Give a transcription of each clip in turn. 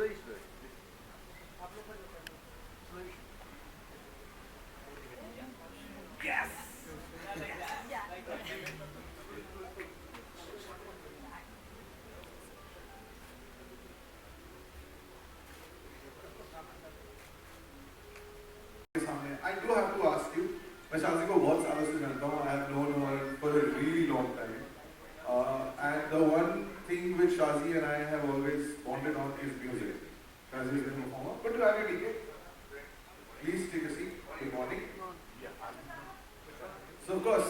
I do have to ask you, मैं शादी को बहुत सालों से जानता हूँ. I have known her for a really long time. And the one thing which Shazi and I have always bonded on is music. Shazi is a performer. Good to have you, DK. Please take a seat. Good morning. So of course,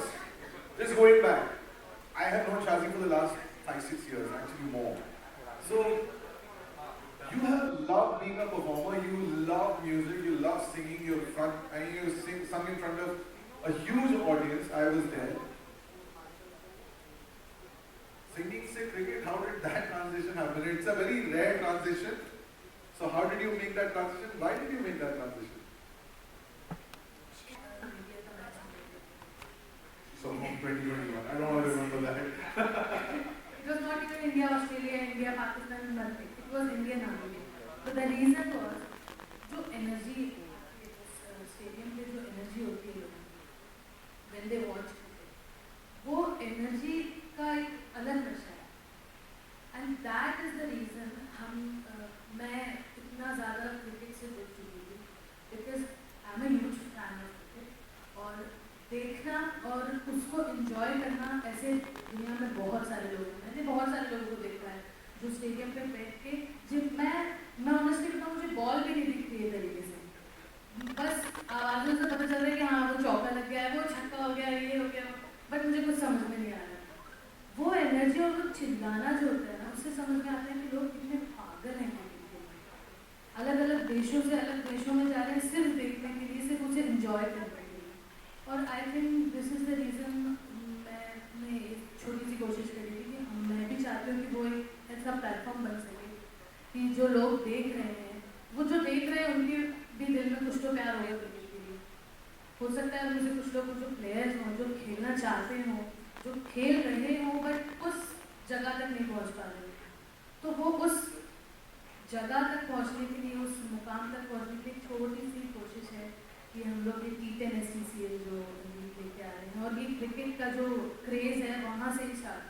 just going back, I have known Shazi for the last 5-6 years, actually more. So you have loved being a performer, you love music, you love singing, you sung in front of a huge audience. I was there. Singing se cricket, how did that transition happen? It's a very rare transition. So how did you make that transition? Why did you make that transition? So from 2021, I don't want to remember that. It was not even India, Australia, India, Pakistan, nothing. It was Indian Army. So the reason was, जो energy stadium पे जो energy होती है लोगों की, when they watch cricket, वो energy का एक अलग नशा है. And that is the reason मैं इतना ज़्यादा cricket से जुड़ चुकी हूँ, because I'm a huge fan of cricket. और देखना और उसको enjoy करना ऐसे दुनिया में बहुत सारे लोग हैं. मैंने बहुत सारे लोगों को देखा है जो स्टेडियम पे बैठ के जब मैं ऑनेस्टली बताऊँ मुझे बॉल भी नहीं दिखती है तरीके से. बस आवाज़ों से पता चल रहा है कि हाँ वो चौका लग गया है, वो छक्का हो गया, ये हो गया, बट मुझे कुछ समझ में नहीं आ रहा. वो एनर्जी और वो चिल्लाना जो होता है ना, उससे समझ में आता है कि लोग कितने पागल हैं. अलग अलग देशों से अलग देशों में जा रहे हैं सिर्फ देखने के लिए, सिर्फ उसे इंजॉय करने के लिए. और I think this is the reason मैंने एक छोटी सी कोशिश करी थी कि मैं भी चाहती हूँ कि वो एक ऐसा प्लेटफॉर्म बन सके कि जो लोग देख रहे हैं, वो जो देख रहे हैं उनके भी दिल में कुछ तो प्यार होगा क्रिकेट के लिए. हो सकता है उनमें से कुछ लोग जो प्लेयर्स हों, जो खेलना चाहते हों, जो खेल रहे हों, बट उस जगह तक नहीं पहुँच पा रहे, तो वो उस जगह तक पहुँचने के लिए, उस मुकाम तक पहुँचने के लिए एक छोटी सी कोशिश है कि हम लोग ये T10 STCL जो लेके आ रहे हैं, और ये क्रिकेट का जो क्रेज़ है वहाँ से ही स्टार्ट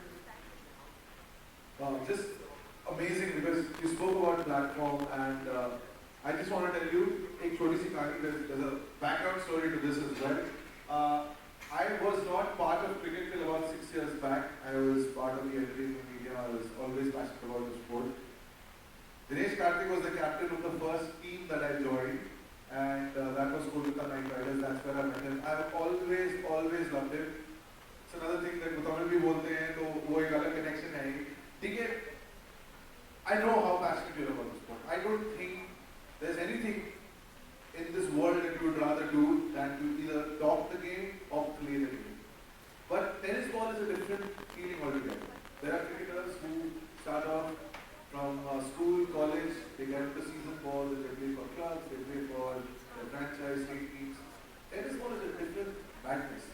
हुआ. Just amazing, because you spoke about platform, and I just want to tell you एक छोटी सी कहानी. There's a background story to this as well. I was not part of cricket till about 6 years back. I was part of the entertainment media. I was always passionate about the sport. Dinesh Karthik was the captain of the first team that I joined, and that was Kolkata Knight Riders. That's where I met him. I've always loved him. It's another thing that Tamil भी बोलते हैं तो वो एक अलग connection है. ठीक है, I know how passionate you are about the sport. I don't think there's anything in this world that you would rather do than to either talk the game or play the game. But tennis ball is a different feeling altogether. There are cricketers who start off from school, college, they get into season ball, they play for clubs, they play for their franchise, state teams. Tennis ball is a different madness.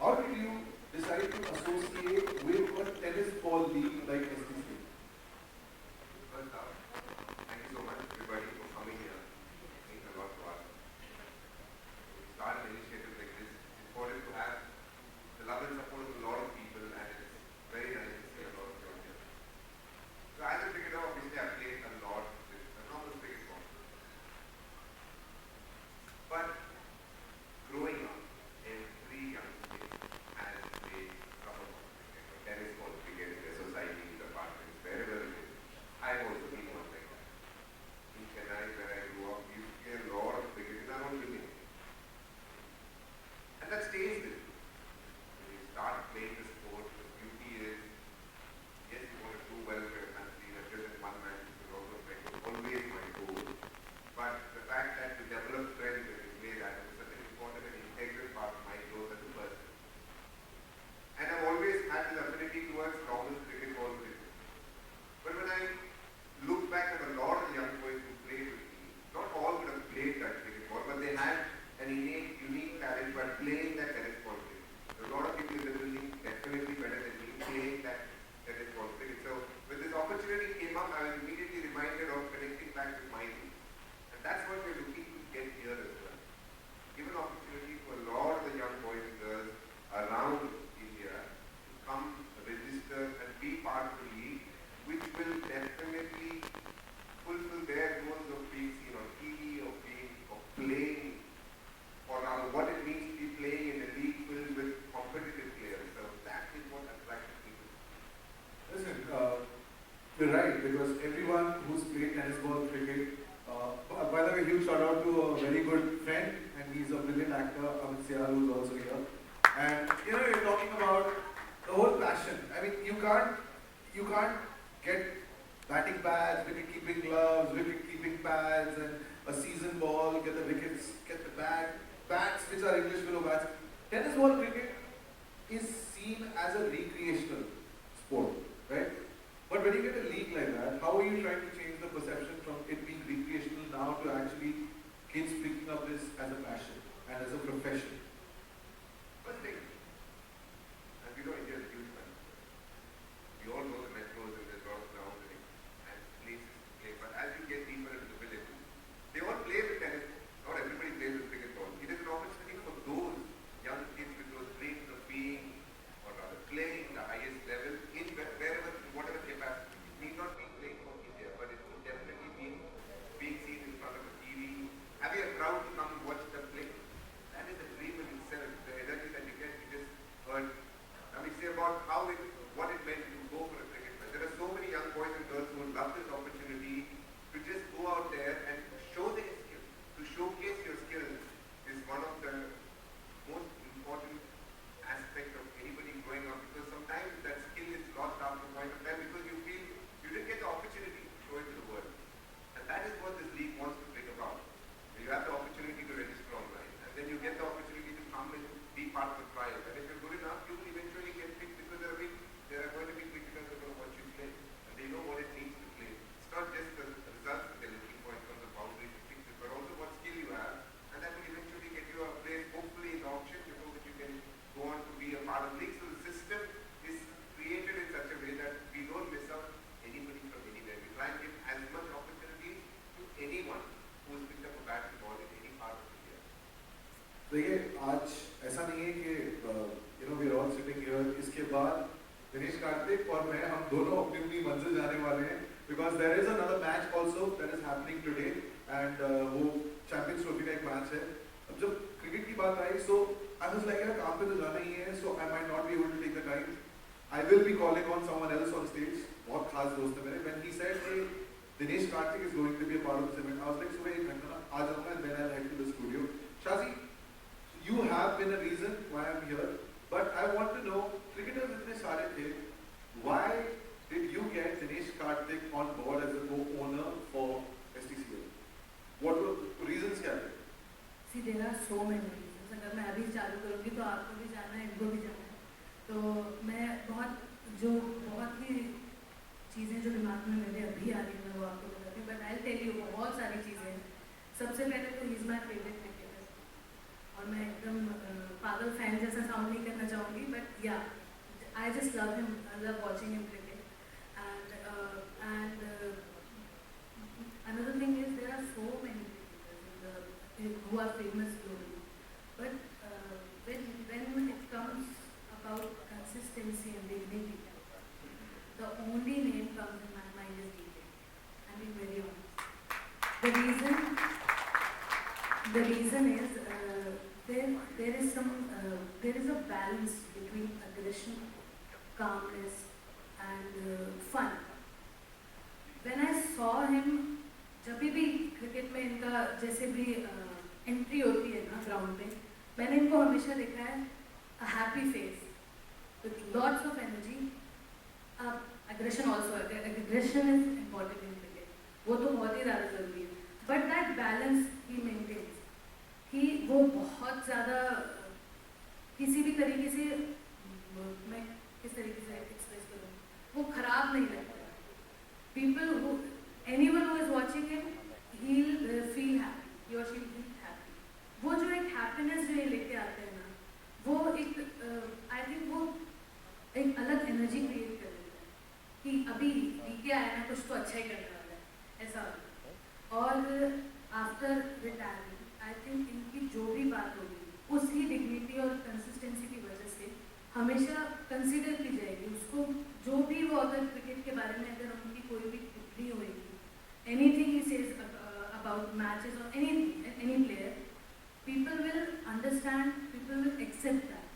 How did you decide to associate with a tennis ball league like STC? First off, thank you so much everybody for coming here. It means a lot to us. To start an initiative like this, it's important to have the love and support of a lot of people, and it's very nice to see a lot of you out here. So as a cricketer, obviously I played a lot with a normal cricket ball. But growing up in three young states, as a couple of cricket, or tennis ball cricket, in their societies, apartments, wherever it is, I've also been one like that. In Chennai, where I grew up, we used to play a lot of cricket in our own building. And that stays with you. When you start playing the sport, the beauty is, yes, you want to do well for your country, represent one match, is also always my goal. But the fact that you develop strength when you play that is such an important and integral part of my growth as a person. And I've always had this affinity towards normal cricket ball with it. But when I look back at a lot of the young boys who played with me, not all would have played that cricket ball, but they had an innate, unique talent by playing that tennis ball cricket. There are a lot of people in the building definitely better than me playing that tennis ball cricket. So when this opportunity came up, I was immediately reminded of connecting back You're right, because everyone who's played tennis ball cricket, by the way, huge shout out to a very good friend, and he's a brilliant actor, Amit, who's also here. And you know, you're talking about the whole passion. I mean, you can't get batting pads, wicket keeping gloves, wicket keeping pads, and a season ball, get the wickets, get the bats which are English willow bats. Tennis ball cricket is seen as a recreational sport, right? But when you get a league like that, how are you trying to change the perception from it being recreational now to actually kids picking up this as a passion and as a profession? First thing, as we know, India is a huge country. We all know the metros and there's a lot of grounds and places to play. But as you get deeper into the villages, they all play with tennis. Not everybody plays with cricket ball. It is an opportunity for those young kids with those dreams of being, or rather playing the highest level in wherever, whatever capacity. It need not be playing for India, but it will definitely being seen in front of a TV, having a crowd to come and watch them play. That is a dream in itself. The energy that you get, you just heard. Now we say about what it meant to go for a cricket match. There are so many young boys and girls who would love this opportunity to just go out there and show their skills. To showcase your skills is one of the most important aspects of anybody growing up, because sometimes that skill is lost after a point of time because you feel you didn't get the opportunity to show it to the world. And that is what this league wants to bring about. You have the opportunity to register online, and then you get the opportunity to come and be part of the trial. And if you're good enough, you will eventually get picked because there are going to be cricketers who are going to watch you play, and they know what it means to play. It's not just the results that they're looking for in terms of boundaries and fixes, but also what skill you have, and that will eventually get you a place, hopefully in the auction, so that you can go on to be a part of the league. So the system is created in such a way that we don't miss out anybody from anywhere. We try and give as much opportunity to anyone who has picked up a bat and ball in any part of India. देखिए आज ऐसा नहीं है कि you know we are all sitting here. इसके बाद दिनेश कार्तिक और मैं हम दोनों अपनी अपनी मंजिल जाने वाले हैं, because there is another match also that is happening today, and वो चैंपियंस ट्रॉफी का एक मैच है. अब जब क्रिकेट की बात आई, so I was like यार काम पे तो जाना ही है, so I might not be able to take the time. I will be calling on someone else on stage. बहुत खास दोस्त है मेरे. When he said कि Dinesh Karthik is going to be a part of this event, I was like सुबह 1 घंटा आ जाऊँगा and then I'll head to the studio. Shazi, you have been a reason why I'm here, but I want to know, cricketers इतने सारे थे, why did you get Dinesh Karthik on board as a co-owner for STCL? What were the reasons क्या थे? See, there are so many reasons. अगर मैं अभी चालू करूँगी तो आपको भी जाना है, इनको भी जाना है. तो मैं बहुत ही चीज़ें जो दिमाग में मेरे अभी आ रही हैं वो आपको बताती हूँ. But I'll tell you, बहुत सारी चीज़ें हैं. सबसे पहले तो he's my favorite cricketer. और मैं एकदम पागल फैन जैसा साउंड नहीं करना चाहूँगी, but yeah, I just love him. I love watching him cricket. And another thing is there are so many cricketers who are famous globally, but when it comes about consistency and dignity, the only name comes in my mind is Devi. I'm being very honest. The reason is there is a balance between aggression, calmness, and fun. When I saw him, जब भी cricket में इनका जैसे भी entry होती है ना ground पे, मैंने इनको हमेशा देखा है a happy face with lots of energy. Aggression also, aggression is important in cricket. वो तो बहुत ही ज़्यादा ज़रूरी है. But that balance he maintains. वो बहुत ज़्यादा किसी भी तरीके से, मैं किस तरीके से एक्सप्रेस करूँ, वो खराब नहीं लगता. Anyone who is watching him, he'll feel happy. He or she will feel happy. वो जो एक happiness जो ये लेके आते हैं ना, वो एक I think वो एक अलग energy create कर देता है कि अभी डीके आया ना, कुछ तो अच्छा ही करने वाला है, ऐसा. और after retiring, I think इनकी जो भी बात होगी, उसकी dignity और consistency की वजह से हमेशा consider की जाएगी. उसको जो भी वो अगर क्रिकेट के बारे में अगर उनकी कोई भी टिप्पणी होगी, anything he says about matches or any player, people will understand, people will accept that.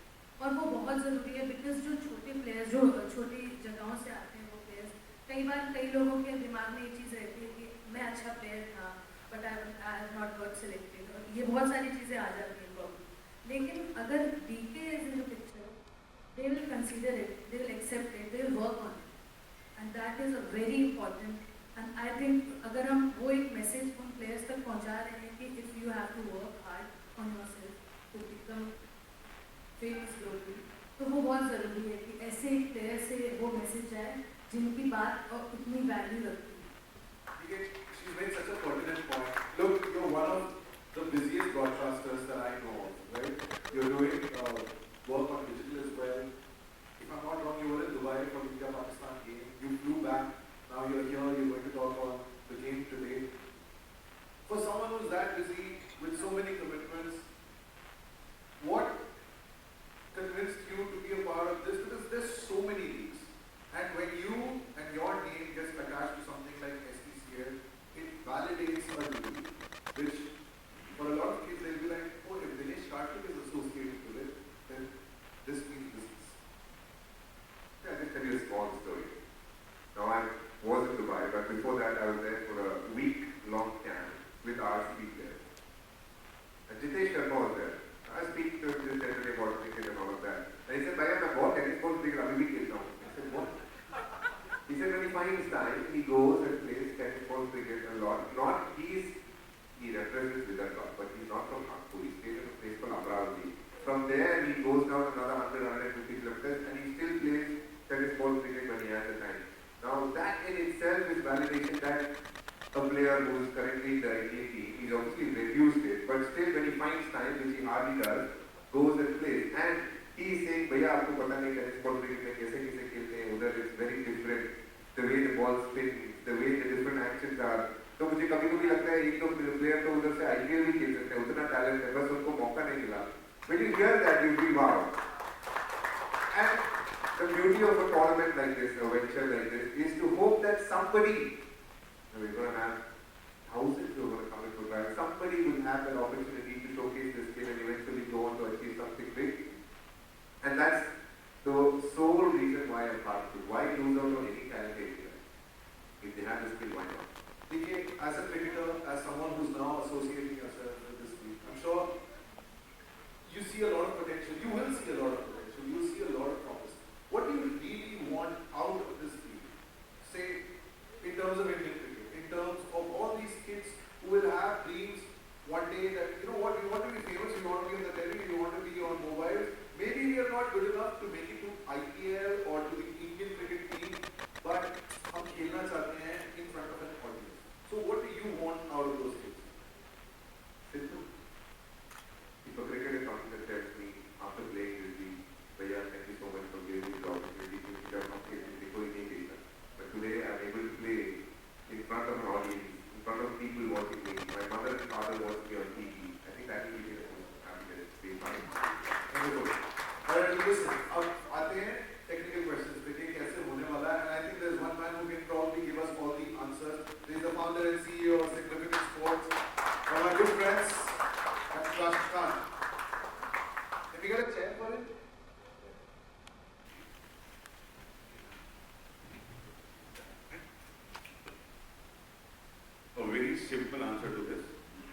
और वो बहुत ज़रूरी है, because जो छोटे players जो छोटी जगहों से आते हैं वो players कई कई लोगों के दिमाग में ये चीज़ रहती है कि मैं अच्छा प्लेयर था but I have not got selected, और ये बहुत सारी चीज़ें आ जाती हैं प्रॉब्लम। लेकिन अगर DK is in the picture, they will consider it, they will accept it, they will work on it, and that is a very important. And I think अगर हम वो एक मैसेज उन प्लेयर्स तक पहुँचा रहे हैं कि if you have to work hard on yourself to become famous globally, तो वो बहुत ज़रूरी है कि ऐसे एक प्लेयर से वो मैसेज जाए जिनकी बात और उतनी वैल्यू रखती है। She's made such a pertinent point. Look, you're one of the busiest broadcasters that I know of, right? You're doing work on digital as well. If I'm not wrong, you were in Dubai for the India-Pakistan game. You flew back. Now you're here. You're going to talk on the game today. For someone who's that busy with so many commitments, what convinced you to be a part of this? Because there's so many leagues, and when you and your name gets attached to something like STCL, it validates a league, which for a lot of kids they'll be like, oh, if Dinesh Karthik is associated with it, then this means business. Yeah, I'll just tell you a small story. Now I was in Dubai, but before that I was there for a week-long camp with RCB players. And Dinesh Karthik was there. I speak to him yesterday about cricket and all of that. And he said, "Bhaiya, मैं बहुत tennis ball cricket अभी भी खेलता हूँ." I said, "What?" He said, when he finds time, he goes and plays tennis ball cricket a lot. He represents with a club, but he's not from Aajkal. He stays in a place called Amravati. From there, he goes down another 100-150 kilometers, and he still plays tennis ball cricket when he has the time. Now, that in itself is validation that a player who is currently in the Indian team, he's obviously reduced it, but still when he finds time, which he hardly does, goes and plays. And he is saying, "Bhaiya, आपको पता नहीं tennis ball cricket में कैसे कैसे खेलते हैं, उधर it's very different, the way the ball spins, the way the different actions are." तो मुझे कभी-कभी लगता है एक दो प्लेयर तो उधर से IPL भी खेल सकते हैं, उतना टैलेंट है, बस उनको मौका नहीं मिला. When you hear that, you feel wow. And the beauty of a tournament like this, a venture like this, is to hope that somebody, we're going to have thousands who are going to come into Dubai. Somebody will have that opportunity to showcase their skill and eventually go on to achieve something big. And that's the sole reason why I'm part of it. Why lose out on any talent area? If they have the skill, why not? DK, as a cricketer, as someone who's now associating yourself with this league, I'm sure you see a lot of potential. You will see a lot of potential. You will see a lot of promise. What do you really want out of this league? Say, in terms of Indian cricket, in terms of all these kids who will have dreams one day that, you know what, you want to be famous, you want to be on the telly, you want to be on mobile. Maybe we are not good enough to make it to IPL or to the Indian cricket team, but हम खेलना चाहते हैं in front of an audience. So what do you want out of those kids? Simple. If a cricketer comes and tells me after playing this league, "Bhaiya, thank you so much for giving me the opportunity to sit down and play before he came." But today I am able to play in front of an audience, in front of people watching me. My mother and father watch me on TV. I think that will be the most happiness. Be fine. Wonderful. Alright, listen, अब आते हैं technical questions देखिए कैसे होने वाला है, and I think there's one man who can probably give us all the answers. He is the founder and CEO of Significant Sports. One of my good friends, that's Rashid Khan. Can we get a chair for him? A very simple answer to this.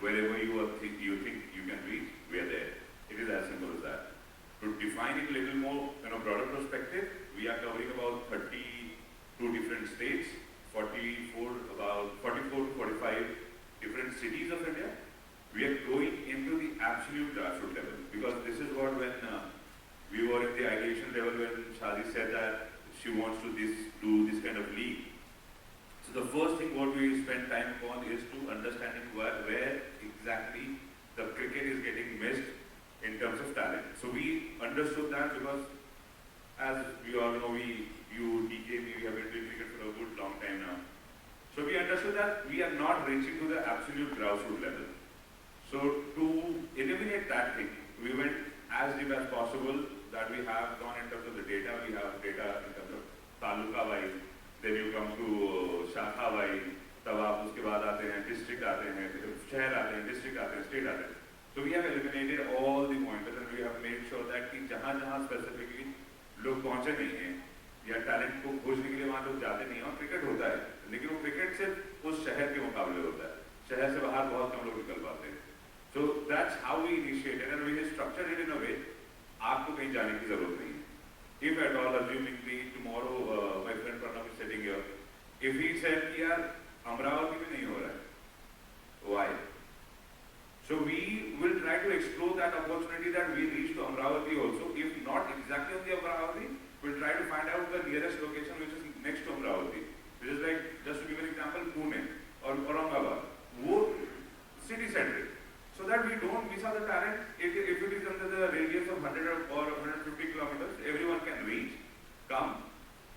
Wherever you think you can reach, we are there. It is as simple as that. To define it a little more in a broader perspective, we are covering about 32 different states, 44 to 45 different cities of India. We are going into the absolute grassroots level, because this is what when we were at the ideation level when Shadi said that she wants to do this kind of league. So the first thing what we spend time upon is to understanding where exactly the cricket is getting missed in terms of talent. So we understood that because, as we all know, you, DK, we have been doing cricket for a good long time now. So we understood that we are not reaching to the absolute grassroots level. So to eliminate that thing, we went as deep as possible, that we have gone in terms of the data. We have data in terms of taluka wise, then you come to shakha wise, तब आप उसके बाद आते हैं district आते हैं, शहर आते हैं, district आते हैं, state आते हैं. So we have eliminated all the pointers and we have made sure that कि जहाँ जहाँ specifically लोग पहुँचे नहीं हैं या talent को खोजने के लिए वहाँ लोग जाते नहीं हैं और cricket होता है सिर्फ उस शहर के मुकाबले होता है, शहर से बाहर बहुत कम लोग निकल पाते हैं. So that's how we initiated, and we structured it in a way आपको कहीं जाने की जरूरत नहीं है. If at all, assumingly tomorrow my friend Patron is sitting here, if he said कि यार अमरावती में नहीं हो रहा है, why? So we will try to explore that opportunity that we reach to Amravati also. If not exactly on the Amravati, we'll try to find out the nearest location which is next to Amravati. Which is like, just to give an example, Pune or Aurangabad. वो city centric. So that we don't miss out the talent. If it is under the radius of 100 or 150 kilometers, everyone can reach, come.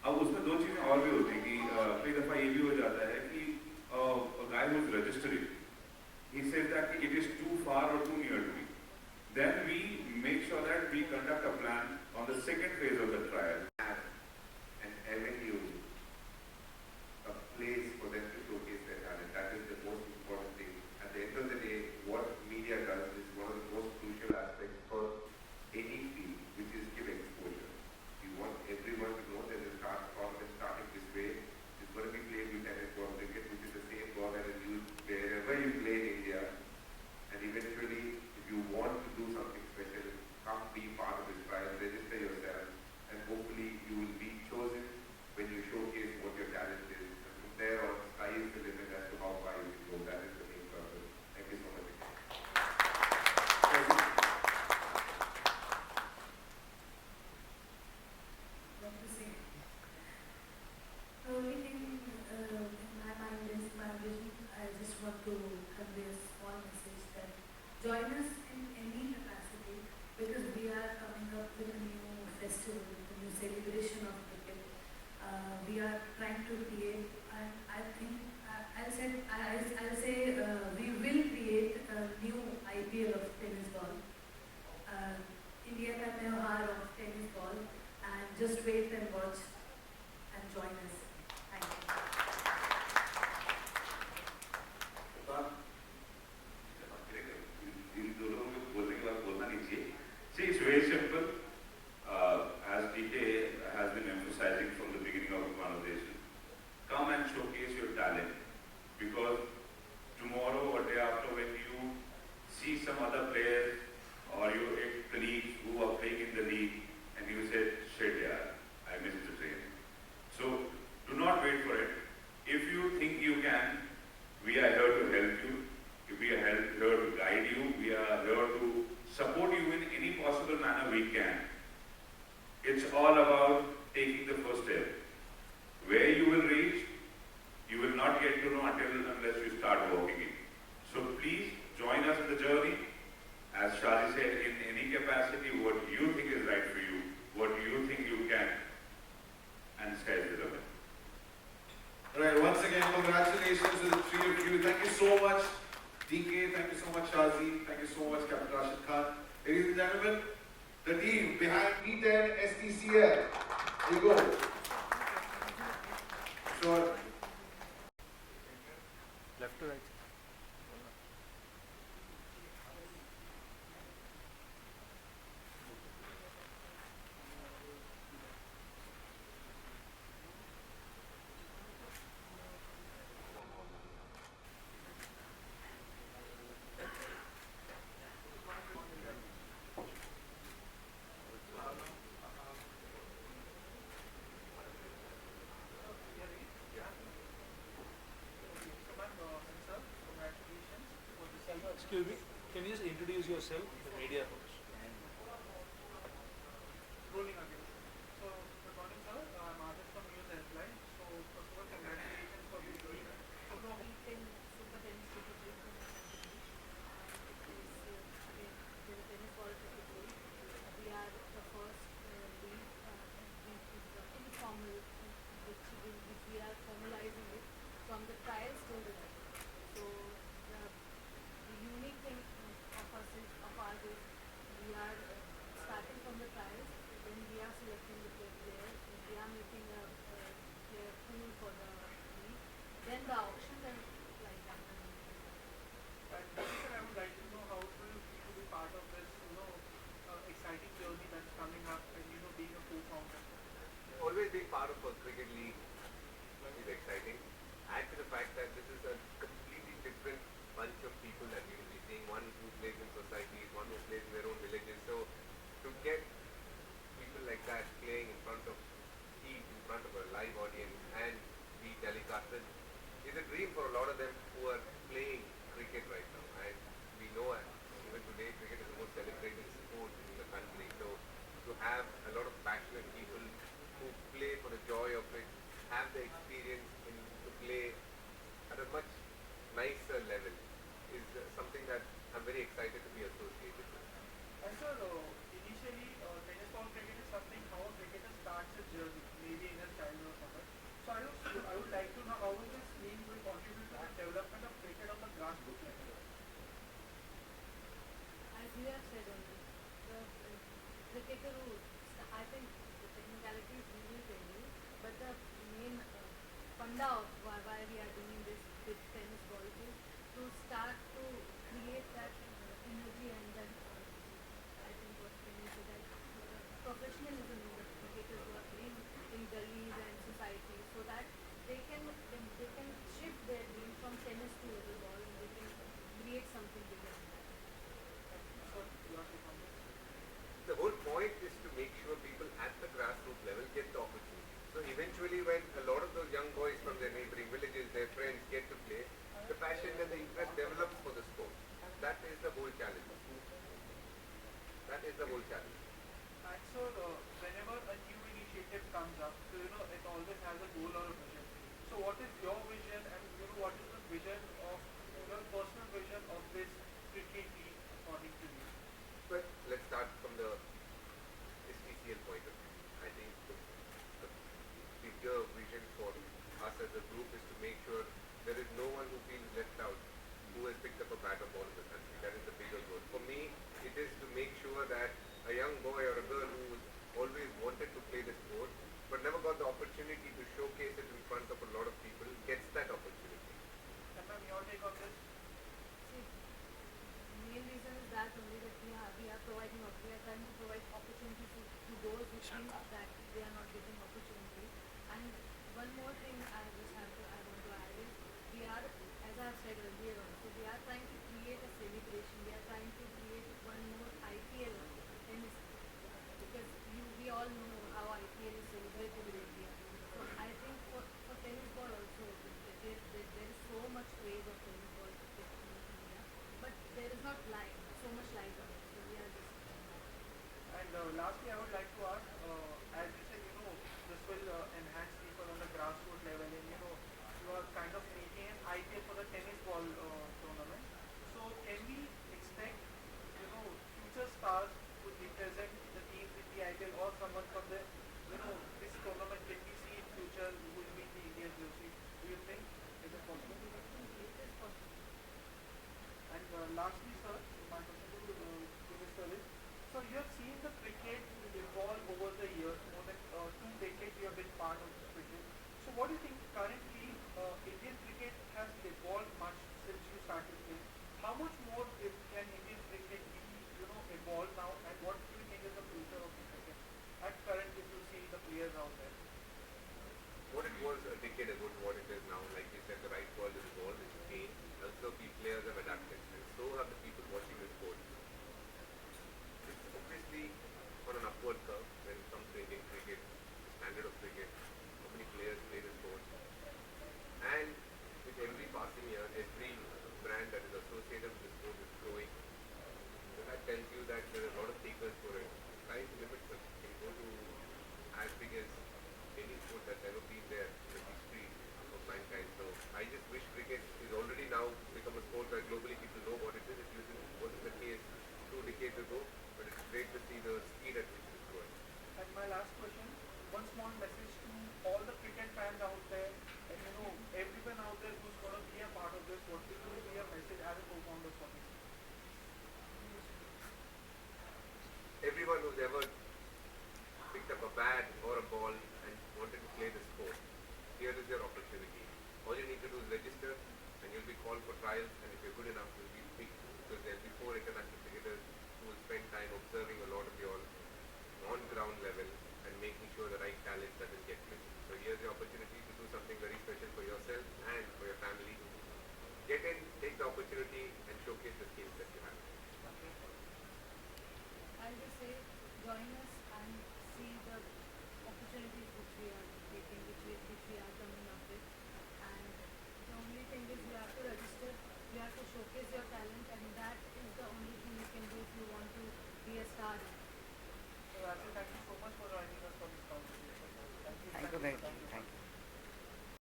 अब उसमें दो चीजें और भी होती हैं कि कई दफा ये भी हो जाता है कि a guy who is registering, he says that it is too far or too near to me. Then we make sure that we conduct a plan on the second phase of the trial. An avenue, a place for them to showcase their talent. That is the most important thing. At the end of the day, what media does is one of the most crucial aspects for any field, which is give exposure. We want everyone to know that the tournament starting this way is going to be played with tennis ball cricket, which is the same ball that is used wherever you play in India. And eventually, if you want to do something special, come be part of this trial, register yourself, and hopefully you will be chosen when you showcase what your talent is. And from there on, sky is the limit as to how far you can go. That is the main purpose. Thank you so much. What to say? The only thing in my mind is my vision. I just want to convey a small message that join us in any capacity because we are coming up with a new festival, with a new celebration of cricket. We are trying to create, and I think I'll say we will create a new IPL of tennis ball. India का त्योहार of tennis ball, and just wait and watch and join us. Thank you. इन दोनों को बोलने के बाद बोलना नहीं चाहिए. See, it's very simple. As DK has been emphasizing from the beginning of the conversation, come and showcase your talent. Because tomorrow or day after, when you see some other players or your ex-colleagues who are playing in the league, and you say, "Shit, yeah, I missed the train." So do not wait for it. If you think you can, we are here to help you. We are here to guide you. We are here to support you in any possible manner we can. It's all about taking the first step. Where you will reach, you will not get to know unless you start walking it. So please join us in the journey. As Shaji said, in any capacity, what you think is right for you, what you think you can, and sky's the limit. Alright, once again, congratulations to the three of you. Thank you so much, DK. Thank you so much, Shazi. Thank you so much, Captain Rashid Khan. Ladies and gentlemen, the team behind E10 STCL. There you go. Sure. Left to right. Excuse me, can you just introduce yourself, the media host? Rolling again. So, good morning, sir. I'm Aanand from News Helpline. So, first of all, congratulations for this week. We are the first league informal, which we are formalizing it from the trials till the end. So the unique thing of us is we are starting from the trials, then we are selecting the players, we are making a player pool for the league, then the auction, and like that. And sir, I would like to know how do you feel to be part of this, exciting journey that's coming up and, being a co-founder? Always being part of a cricket league is exciting. Add to the fact that dream for a lot of them who are playing cricket right now. And we know even today cricket is the most celebrated sport in the country. So to have a lot of passionate people who play for the joy of it, have the experience in to play at a much nicer level is something that I'm very excited to be associated with. And sir, initially tennis ball cricket is something how a cricketer starts his journey, maybe in his childhood or somewhere. So I would like to know how will this game will contribute to the development of cricket on the grassroots level. As you have said only, the cricketer who, I think the technicality is really training, but the main funda of why we are doing this with tennis ball is to start to create that energy and then I think what can you say that professionalism in the cricketers who are playing in gullies and societies so that they can shift their game from tennis to other ball and they can create something bigger. So you are saying on this? The whole point is to make sure people at the grassroots level get the opportunity. So eventually when a lot of those young boys from their neighboring villages, their friends get to play, the passion and the interest develops for the sport. That is the whole challenge. That is the whole challenge. And so whenever a new initiative comes up, so it always has a goal or a vision. So what is your vision and what is the vision of your personal vision of this cricket league according to you? But let's start from the STCL point of view. I think the bigger vision for us as a group is to make sure there is no one who feels left out who has picked up a bat or ball in the country. That is the bigger goal. For me, it is to make sure that a young boy or a girl who always wanted to play the sport but never got the opportunity to showcase it in front of a lot of people gets that opportunity. And ma'am, your take on this? See, the main reason is that only that we are providing, we are trying to provide opportunities to those who think that they are not getting opportunity. And one more thing I want to add is we are, as I have said earlier also, we are trying to create a celebration. We are trying to create one more IPL tennis because we all know how IPL is celebrated in India. So I think for tennis ball also, there is so much craze of tennis ball in India, but there is not so much light on it. So we are just. And lastly, I would like to ask, as you said, this will enhance people on the grassroots level, and you are kind of making an IPL for the tennis ball tournament. So can we expect, future stars to represent the teams in the IPL, or someone from the, this tournament can we see in future who will be in the Indian jersey? Do you think is it possible? It is possible. And lastly, sir, my question to Mr. is, so you have seen the cricket evolve over the years, more than 2 decades you have been part of the cricket. So what do you think currently Indian cricket has evolved much since you started playing? How much more can Indian cricket be, evolve now, and what do you think is the future of the cricket? At current, if you see the players out there. What it was a decade ago to